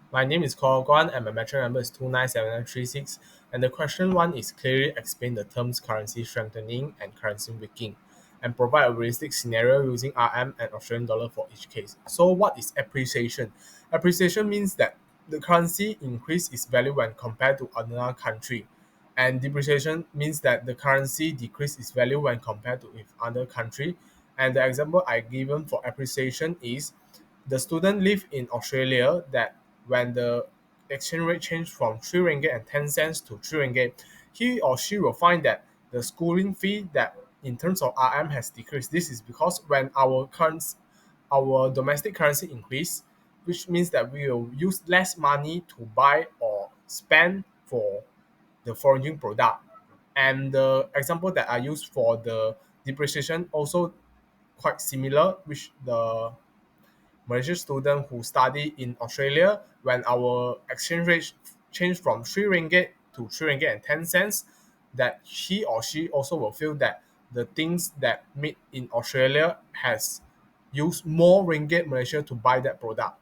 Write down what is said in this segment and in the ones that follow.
My name is Call Guan and my metric number is 297936. And the question one is clearly explain the terms currency strengthening and currency weakening and provide a realistic scenario using RM and Australian dollar for each case. So what is appreciation? Appreciation means that the currency increase its value when compared to another country. And depreciation means that the currency decrease its value when compared to with other country. And the example I given for appreciation is the student live in Australia that when the exchange rate changed from 3 ringgit and 10 cents to 3 ringgit, he or she will find that the schooling fee that in terms of RM has decreased. This is because when our domestic currency increase, which means that we will use less money to buy or spend for the foreign product. And the example that I use for the depreciation also quite similar, which the Malaysian student who study in Australia, when our exchange rate changed from 3 ringgit to 3 ringgit and 10 cents, that he or she also will feel that the things that made in Australia has used more ringgit Malaysia to buy that product.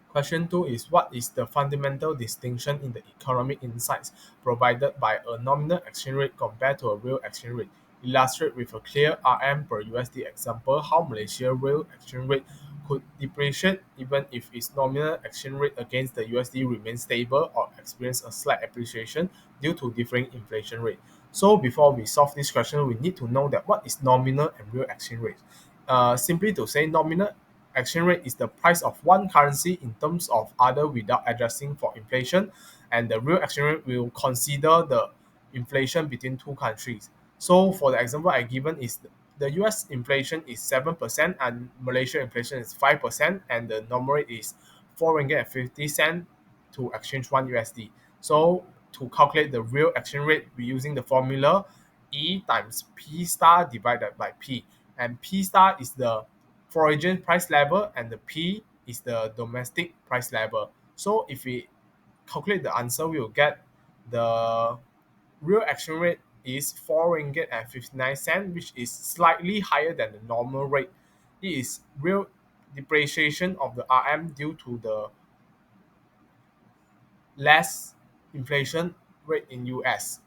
Question 2 is what is the fundamental distinction in the economic insights provided by a nominal exchange rate compared to a real exchange rate? Illustrate with a clear RM per USD example how Malaysia real exchange rate could depreciate even if its nominal exchange rate against the USD remains stable or experience a slight appreciation due to differing inflation rate. So before we solve this question, we need to know that what is nominal and real exchange rate. Simply to say, nominal exchange rate is the price of one currency in terms of other without adjusting for inflation, and the real exchange rate will consider the inflation between two countries. So for the example I given is the US inflation is 7% and Malaysia inflation is 5%, and the normal rate is 4 ringgit and 50 cent to exchange one USD. So to calculate the real exchange rate, we're using the formula E times P star divided by P. And P star is the foreign price level and the P is the domestic price level. So if we calculate the answer, we will get the real exchange rate is 4 ringgit and 59 cent, which is slightly higher than the normal rate. It is real depreciation of the RM due to the less inflation rate in US.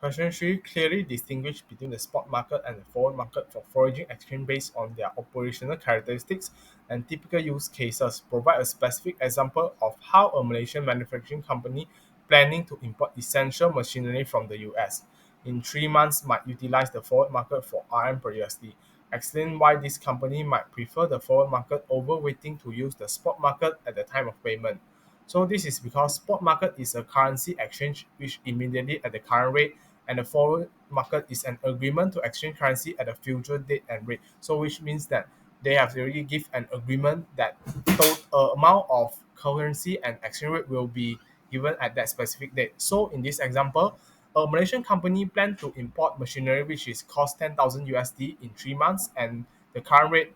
Question 3 clearly distinguish between the spot market and the forward market for foreign exchange based on their operational characteristics and typical use cases. Provide a specific example of how a Malaysian manufacturing company planning to import essential machinery from the US in 3 months might utilize the forward market for RM per USD. Explain why this company might prefer the forward market over waiting to use the spot market at the time of payment. So this is because spot market is a currency exchange which immediately at the current rate, and the forward market is an agreement to exchange currency at a future date and rate. So which means that they have already give an agreement that total amount of currency and exchange rate will be given at that specific date. So in this example, a Malaysian company plan to import machinery which is cost 10,000 USD in 3 months, and the current rate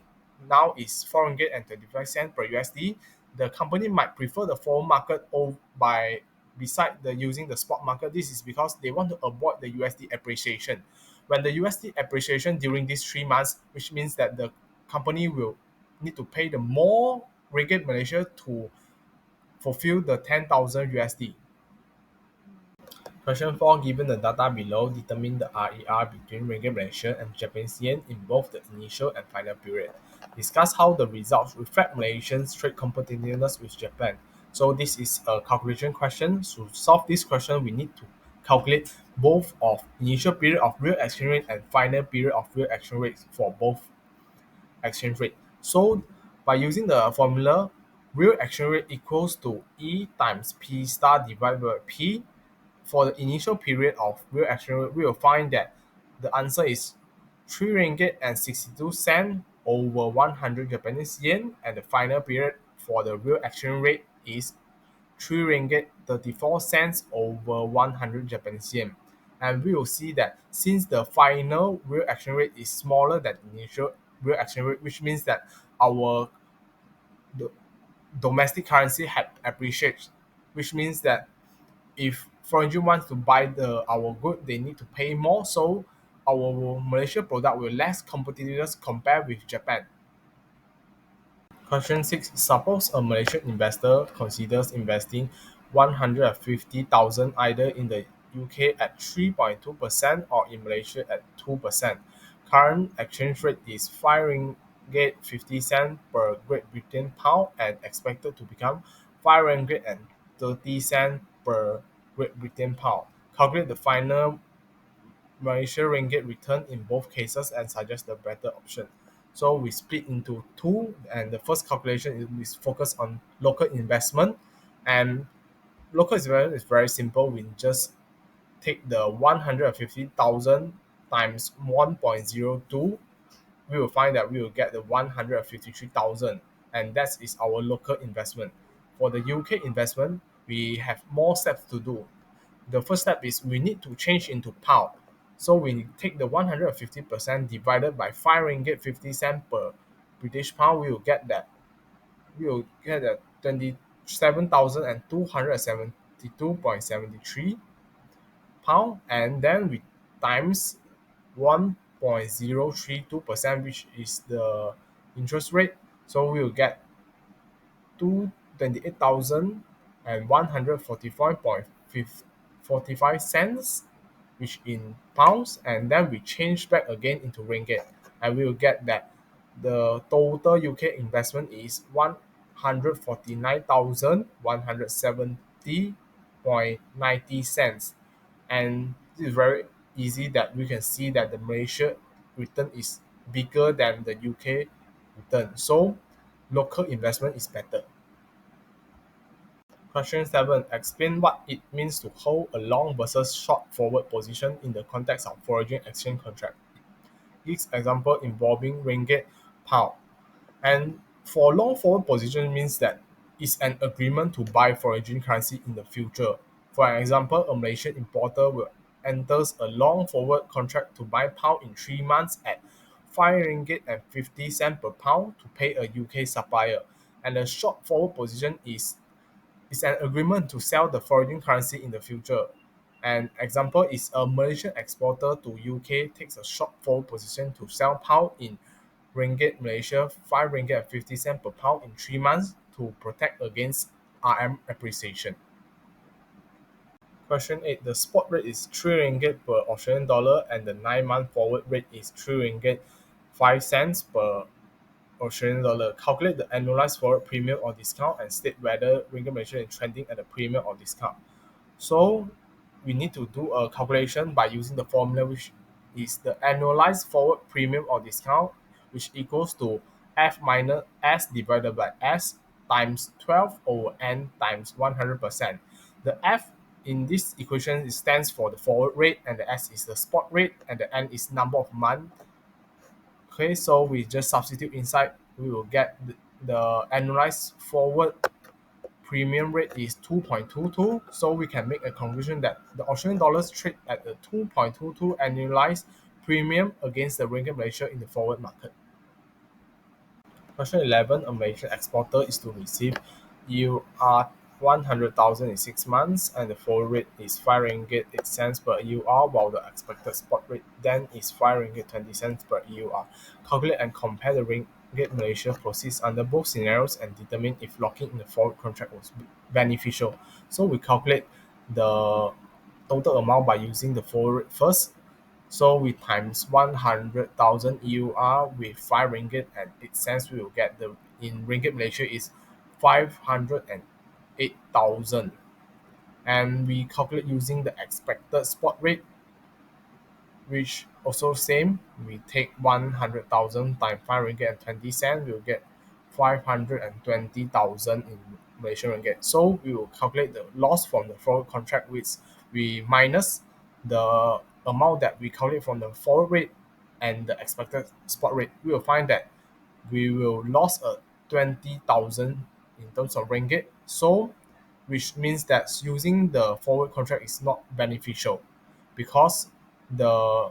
now is 425 cents per USD. The company might prefer the forward market by beside the using the spot market. This is because they want to avoid the USD appreciation. When the USD appreciation during these 3 months, which means that the company will need to pay the more ringgit Malaysia to fulfill the 10,000 USD. Question 4 given the data below, determine the RER between Ringgit Malaysia and Japanese yen in both the initial and final period. Discuss how the results reflect Malaysia's trade competitiveness with Japan. So this is a calculation question. To solve this question, we need to calculate both of initial period of real exchange rate and final period of real exchange rates for both exchange rate. So by using the formula, real exchange rate equals to E times P star divided by P. For the initial period of real exchange rate, we will find that the answer is 3 ringgit and 62 cent over 100 Japanese yen, and the final period for the real exchange rate is 3 ringgit 34 cents over 100 Japanese yen. And we will see that since the final real exchange rate is smaller than initial real exchange rate, which means that our do- domestic currency had appreciated, which means that if foreign wants to buy our good, they need to pay more. So our Malaysia product will less competitiveness compared with Japan. Question 6. Suppose a Malaysian investor considers investing 150,000 either in the UK at 3.2% or in Malaysia at 2%. Current exchange rate is 5 ringgit 50 cent per Great Britain pound and expected to become 5 ringgit and 30 cent per Great Britain pound. Calculate the final Malaysia ringgit return in both cases and suggest the better option. So we split into two, and the first calculation is focused on local investment. And local investment is very simple. We just take the 150,000 times 1.02, we will find that we will get the 153,000, and that is our local investment. For the UK investment, we have more steps to do. The first step is we need to change into pound. So we take the 150% divided by 5 ringgit 50 cent per British pound, we will get that 27,272.73 pound, and then we times 1.032%, which is the interest rate. So we will get 228,145.45 cents, which in pounds, and then we change back again into ringgit, and we will get that the total UK investment is 149,170.90 cents. And this is very easy that we can see that the Malaysia return is bigger than the UK return. So local investment is better. Question 7. Explain what it means to hold a long versus short forward position in the context of foreign exchange contract. Gives example involving ringgit pound. And for long forward position means that it's an agreement to buy foreign currency in the future. For example, a Malaysian importer will enters a long forward contract to buy pound in 3 months at 5 ringgit and 50 cent per pound to pay a UK supplier. And the short forward position is an agreement to sell the foreign currency in the future. An example is a Malaysian exporter to UK takes a short forward position to sell pound in ringgit Malaysia 5 ringgit and 50 cent per pound in 3 months to protect against RM appreciation. Question 8. The spot rate is 3 ringgit per Australian dollar and the 9-month forward rate is 3 ringgit 5 cents per Australian dollar. Calculate the annualized forward premium or discount and state whether ringgit Malaysia is trending at a premium or discount. So we need to do a calculation by using the formula, which is the annualized forward premium or discount, which equals to F minus S divided by S times 12 over N times 100%. The F in this equation stands for the forward rate, and the S is the spot rate, and the N is number of months. Okay, so we just substitute inside, we will get the annualized forward premium rate is 2.22. So we can make a conclusion that the Australian dollars trade at a 2.22 annualized premium against the ringgit Malaysia in the forward market. Question 11. A Malaysian exporter is to receive EUR 100,000 in 6 months, and the forward rate is 5 ringgit 8 cents per EUR, while the expected spot rate then is 5 ringgit 20 cents per EUR. Calculate and compare the ringgit Malaysia proceeds under both scenarios and determine if locking in the forward contract was beneficial. So we calculate the total amount by using the forward rate first. So we times 100,000 EUR with 5 ringgit and 8 cents, we will get the in ringgit Malaysia is 508,000. And we calculate using the expected spot rate, which also same. We take 100,000 times 5 ringgit and 20 cents, we'll get 520,000 in Malaysian ringgit. So we will calculate the loss from the forward contract, which we minus the amount that we calculate from the forward rate and the expected spot rate. We will find that we will lose a 20,000 in terms of ringgit. So which means that using the forward contract is not beneficial because the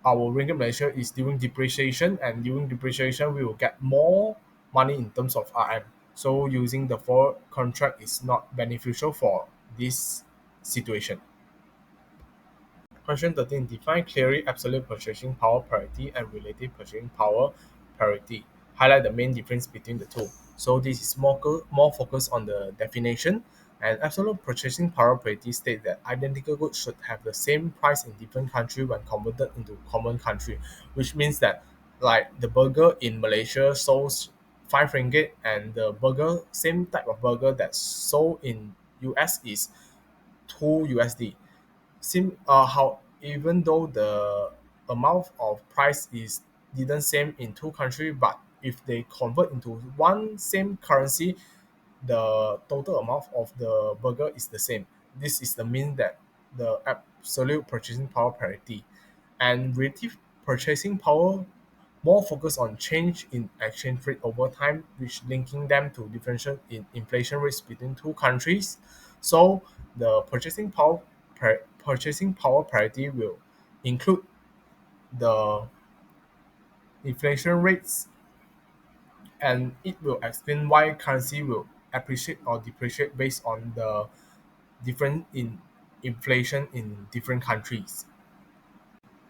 our ringgit Malaysia is during depreciation, and during depreciation we will get more money in terms of RM. So using the forward contract is not beneficial for this situation. Question 13. Define clearly absolute purchasing power parity and relative purchasing power parity. highlight the main difference between the two. So this is more focused on the definition, and absolute purchasing power parity states that identical goods should have the same price in different country when converted into common country, which means that like the burger in Malaysia sells 5 ringgit, and the burger same type of burger that's sold in US is 2 USD. How even though the amount of price is didn't same in two country, but if they convert into one same currency, the total amount of the burger is the same. This is the mean that the absolute purchasing power parity, and relative purchasing power more focus on change in exchange rate over time, which linking them to differential in inflation rates between two countries. So the purchasing power parity will include the inflation rates, and it will explain why currency will appreciate or depreciate based on the difference in inflation in different countries.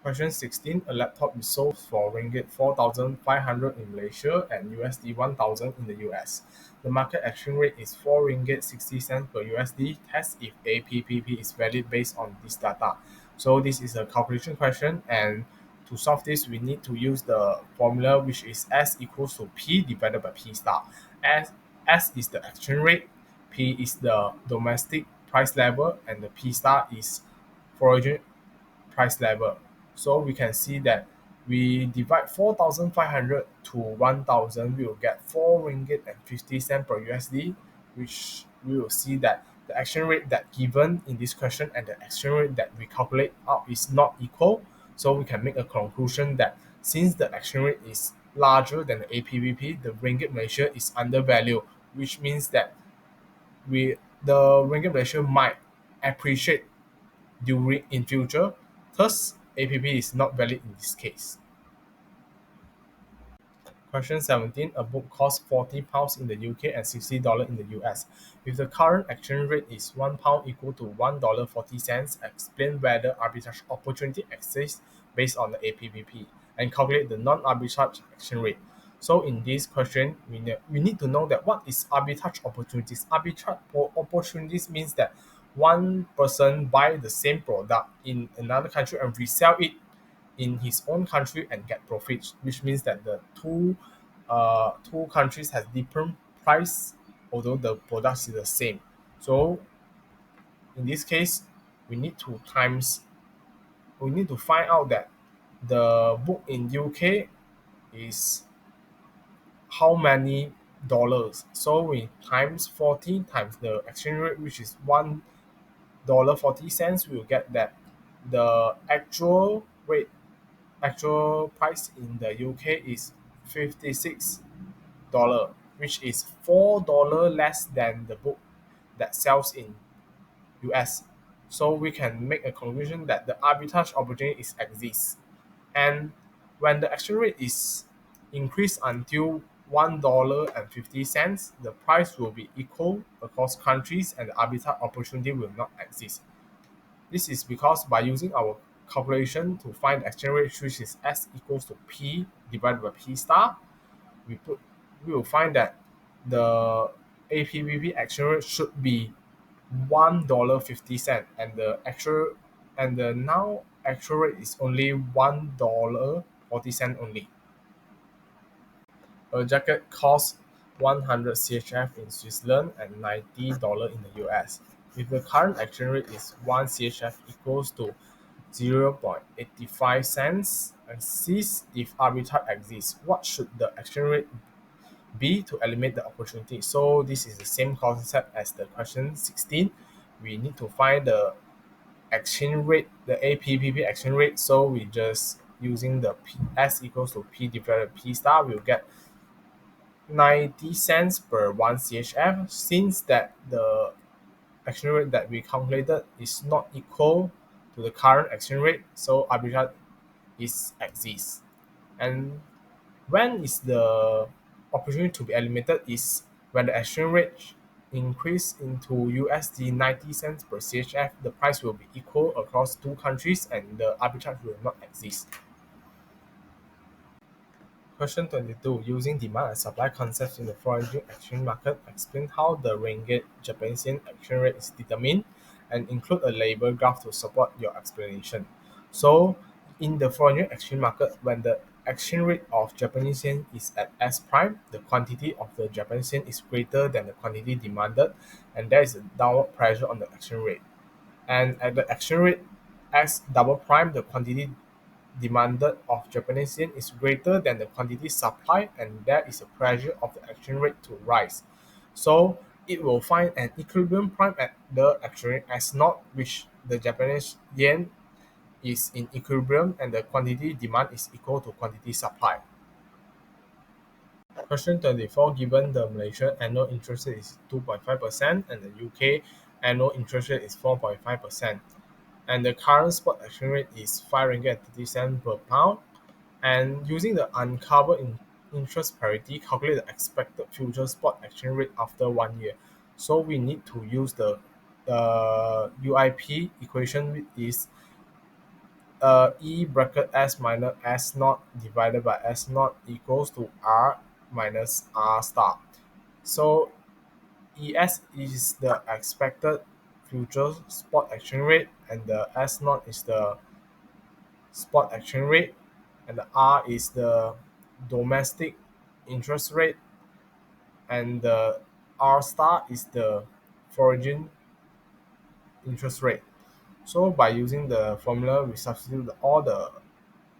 Question 16. A laptop is sold for Ringgit 4,500 in Malaysia and USD 1,000 in the US. The market exchange rate is 4 Ringgit 60 cents per USD. Test if APPP is valid based on this data. So this is a calculation question, and to solve this we need to use the formula, which is S equals to P divided by P star. S is the exchange rate, P is the domestic price level, and the P star is foreign price level. So we can see that we divide 4,500 to 1,000, we will get 4 ringgit and 50 cent per USD, which we will see that the exchange rate that given in this question and the exchange rate that we calculate out is not equal. So we can make a conclusion that since the exchange rate is larger than the APBP, the Ringgit Malaysia is undervalued, which means that we the Ringgit Malaysia might appreciate during in future. Thus, APP is not valid in this case. Question 17. A book costs £40 in the UK and $60 in the US. If the current exchange rate is £1 equal to $1.40, explain whether arbitrage opportunity exists based on the APPP and calculate the non-arbitrage exchange rate. So in this question, we need to know that what is arbitrage opportunities. Arbitrage opportunities means that one person buy the same product in another country and resell it in his own country and get profits, which means that the two countries has different price, although the products is the same. So in this case, we need to times we need to find out that the book in UK is how many dollars. So we times 40 times the exchange rate, which is $1.40, we will get that the actual price in the UK is $56, which is $4 less than the book that sells in US. So we can make a conclusion that the arbitrage opportunity is exists. And when the exchange rate is increased until $1.50, the price will be equal across countries and the arbitrage opportunity will not exist. This is because by using our calculation to find the exchange rate, which is S equals to P divided by P star, we put we will find that the APBP exchange rate should be $1.50, and the now actual rate is only $1.40 only. A jacket costs 100 CHF in Switzerland and $90 in the US. If the current exchange rate is 1 CHF equals to 0.85 cents, and cease if arbitrage exists, what should the exchange rate be to eliminate the opportunity? So this is the same concept as the question 16. We need to find the exchange rate, the APPP exchange rate. So we just using the S equals to P divided by P star, we'll get 90 cents per 1 CHF. Since that the exchange rate that we calculated is not equal to the current exchange rate, so arbitrage is exists. And when is the opportunity to be eliminated is when the exchange rate increase into USD 90 cents per CHF, the price will be equal across 2 countries and the arbitrage will not exist. Question 22. Using demand and supply concepts in the foreign exchange market, explain how the ringgit Japanese yen exchange rate is determined and include a label graph to support your explanation. So, in the foreign exchange market, when the exchange rate of Japanese yen is at S prime, the quantity of the Japanese yen is greater than the quantity demanded, and there is a downward pressure on the exchange rate. And at the exchange rate S double prime, the quantity demanded of Japanese yen is greater than the quantity supplied, and there is a pressure of the exchange rate to rise. So it will find an equilibrium prime at the exchange rate S naught, which the Japanese yen is in equilibrium and the quantity demand is equal to quantity supply. Question 24. Given the Malaysia annual interest rate is 2.5% and the UK annual interest rate is 4.5%, and the current spot exchange rate is 5 ringgit 30 cents per pound, and using the uncovered interest parity, calculate the expected future spot exchange rate after 1 year. So we need to use the UIP equation, which is E bracket S minus S naught divided by S naught equals to R minus R star. So ES is the expected future spot exchange rate, and the S naught is the spot exchange rate, and the R is the domestic interest rate, and the R star is the foreign interest rate. So by using the formula, we substitute all the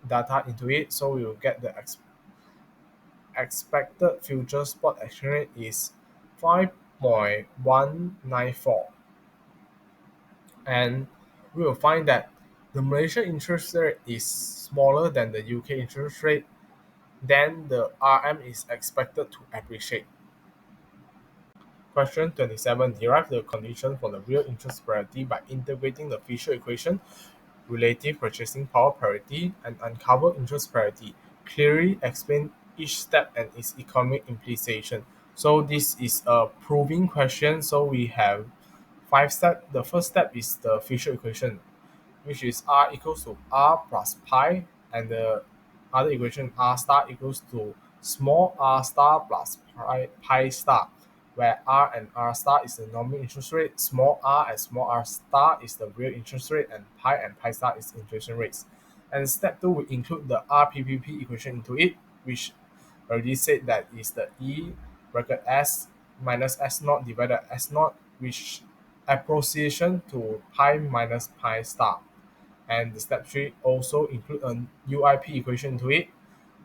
data into it, so we will get the expected future spot exchange rate is 5.194, and we will find that the Malaysian interest rate is smaller than the UK interest rate, then the RM is expected to appreciate. Question 27. Derive the condition for the real interest parity by integrating the Fisher equation, relative purchasing power parity, and uncovered interest parity. Clearly explain each step and its economic implication. So this is a proving question. So we have 5 steps. The first step is the Fisher equation, which is R equals to R plus pi, and the other equation R star equals to small r star plus pi star, where R and R star is the nominal interest rate, small r and small r star is the real interest rate, and pi star is inflation rates. And step 2 will include the RPPP equation into it, which already said that is the E bracket S minus S naught divided by S naught, which approximation to pi minus pi star. And the step 3 also include a UIP equation to it,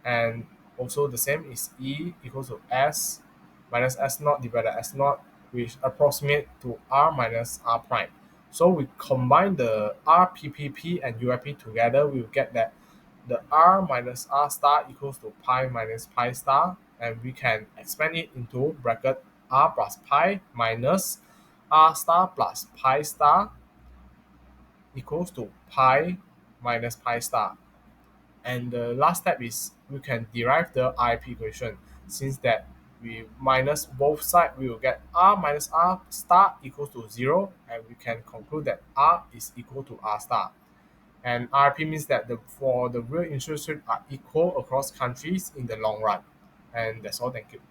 and also the same is E equals to S minus S naught divided by S naught, which approximate to R minus R prime. So we combine the RPPP and UIP together, we will get that the R minus R star equals to pi minus pi star, and we can expand it into bracket R plus pi minus R star plus pi star equals to pi minus pi star. And the last step is we can derive the IP equation. Since that we minus both sides, we will get R minus R star equals to 0, and we can conclude that R is equal to R star. And RP means that for the real interest rate are equal across countries in the long run. And that's all. Thank you.